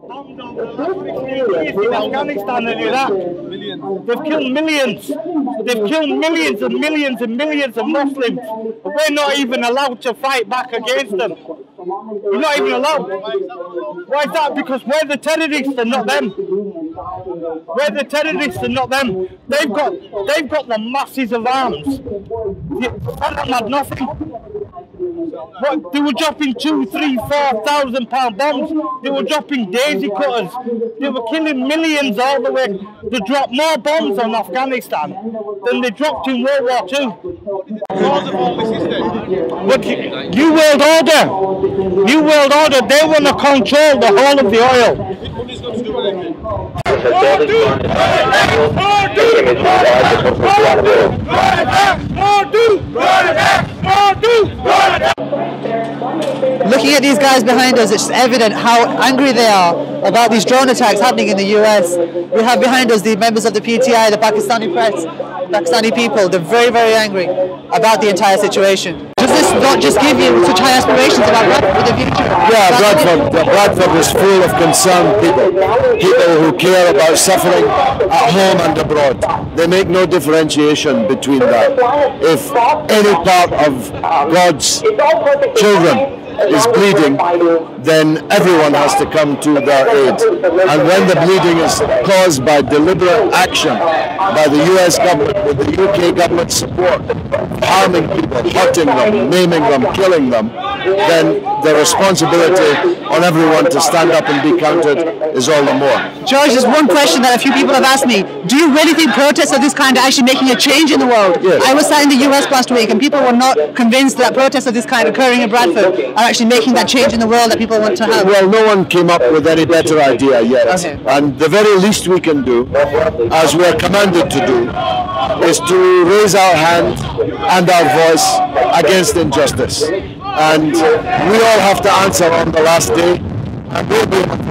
bombed over the last 15 years in Afghanistan and Iraq. They've killed millions. They've killed millions and millions and millions of Muslims. But we're not even allowed to fight back against them. We're not even allowed. Why is that? Because we're the terrorists and not them. We're the terrorists and not them. They've got the masses of arms. Saddam had nothing. What, they were dropping 2, 3, 4,000 pound bombs. They were dropping daisy cutters. They were killing millions all the way. They dropped more bombs on Afghanistan than they dropped in World War II. But New World Order, they want to control the whole of the oil. Looking at these guys behind us, it's evident how angry they are about these drone attacks happening in the US. We have behind us the members of the PTI, the Pakistani press, Pakistani people. They're very, very angry about the entire situation. Does this not just give you such high aspirations about Bradford for the future? Yeah, Bradford is full of concerned people who care about suffering at home and abroad. They make no differentiation between that. If any part of God's children is bleeding, then everyone has to come to their aid. And when the bleeding is caused by deliberate action by the US government with the UK government support, harming people, hurting them, maiming them, killing them, then the responsibility on everyone to stand up and be counted is all the more. George, there's one question that a few people have asked me. Do you really think protests of this kind are actually making a change in the world? Yes. I was sat in the US last week and people were not convinced that protests of this kind occurring in Bradford are actually making that change in the world that people want to have. Well, no one came up with any better idea yet. Okay. And the very least we can do, as we're commanded to do, is to raise our hand and our voice against injustice. And we all have to answer on the last day, and we'll be able to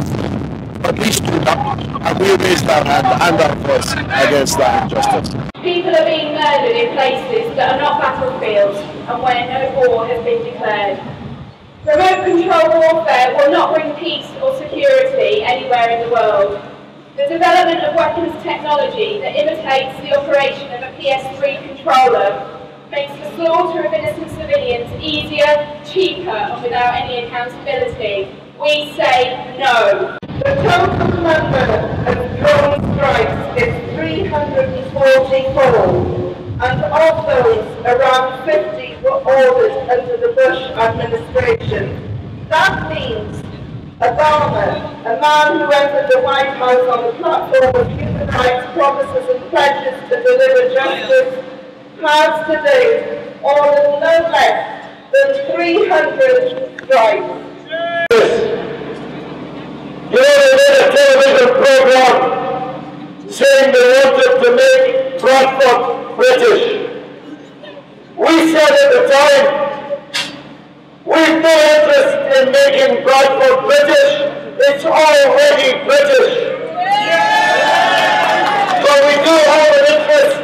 at least do that, and we raised our hand and our voice against that injustice. People are being murdered in places that are not battlefields and where no war has been declared. Remote control warfare will not bring peace or security anywhere in the world. The development of weapons technology that imitates the operation of a PS3 controller makes the slaughter of innocent civilians easier, cheaper, and without any accountability. We say no. The total number of drone strikes is 344, and of those, around 50 were ordered under the Bush administration. That means Obama, a man who entered the White House on the platform of human rights promises and pledges to deliver justice, has to date ordered no less than 300 strikes. You know, they made a television program saying they wanted to make Bradford British. We said at the time, we've no interest in making Bradford British, it's already British. But we do have an interest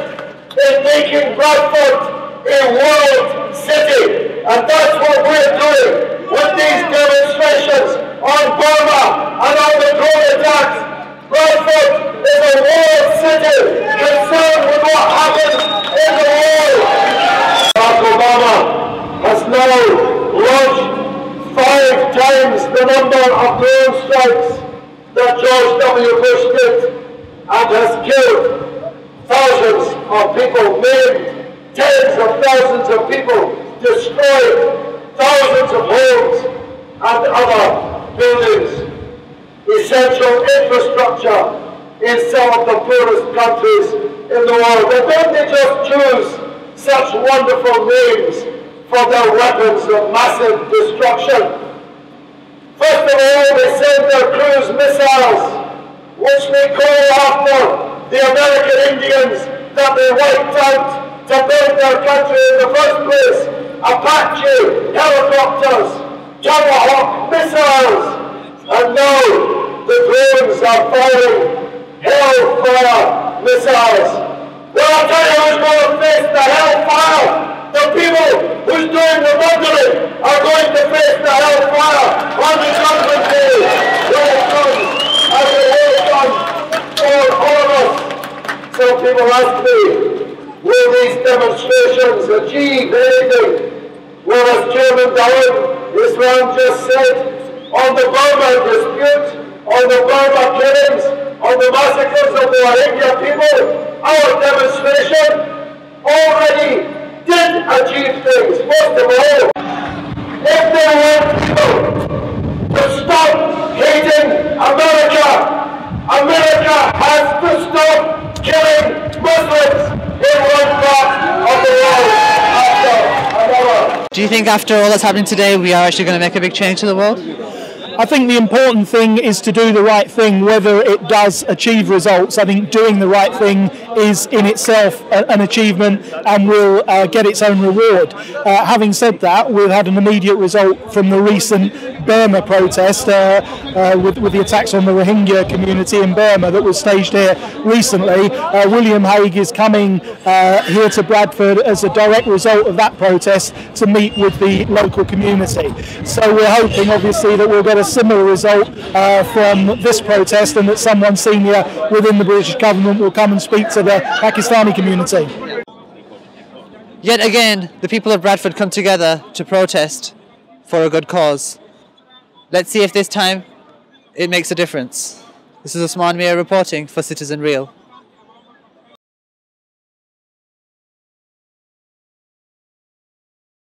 in making Bradford a world city, and that's what we're doing with these demonstrations on Burma and on the drone attacks. Bradford is a world city concerned with what happens in the world. Barack Obama has now launched 5 times the number of drone strikes that George W. Bush did, and has killed thousands of people, maimed tens of thousands of people, destroyed thousands of homes and other buildings. Essential infrastructure in some of the poorest countries in the world. And don't they just choose such wonderful names for their weapons of massive destruction? First of all, they send their cruise missiles, which they call after the American Indians that they wiped out to build their country in the first place. Apache helicopters, Tomahawk missiles, and now the drones are firing Hellfire missiles. Well, I'll tell you who's going to face the Hellfire. The people who's doing the murdering are going to face the Hellfire on the Judgment Day when it comes. people ask me, will these demonstrations achieve anything? Well, as Chairman Dallin Islam just said, on the Burma dispute, on the Burma killings, on the massacres of the Rohingya people, our demonstration already did achieve things. First of all, if they want to stop hating America, America has to stop killing Muslims in one part of the world after another. Do you think after all that's happening today, we are actually going to make a big change to the world? I think the important thing is to do the right thing, whether it does achieve results. I think doing the right thing is in itself an achievement and will get its own reward. Having said that, we've had an immediate result from the recent Burma protest with the attacks on the Rohingya community in Burma that was staged here recently. William Hague is coming here to Bradford as a direct result of that protest to meet with the local community. So we're hoping obviously that we'll get a similar result from this protest, and that someone senior within the British government will come and speak to the Pakistani community. Yet again, the people of Bradford come together to protest for a good cause. Let's see if this time it makes a difference. This is Osman Mir reporting for Citizen Real.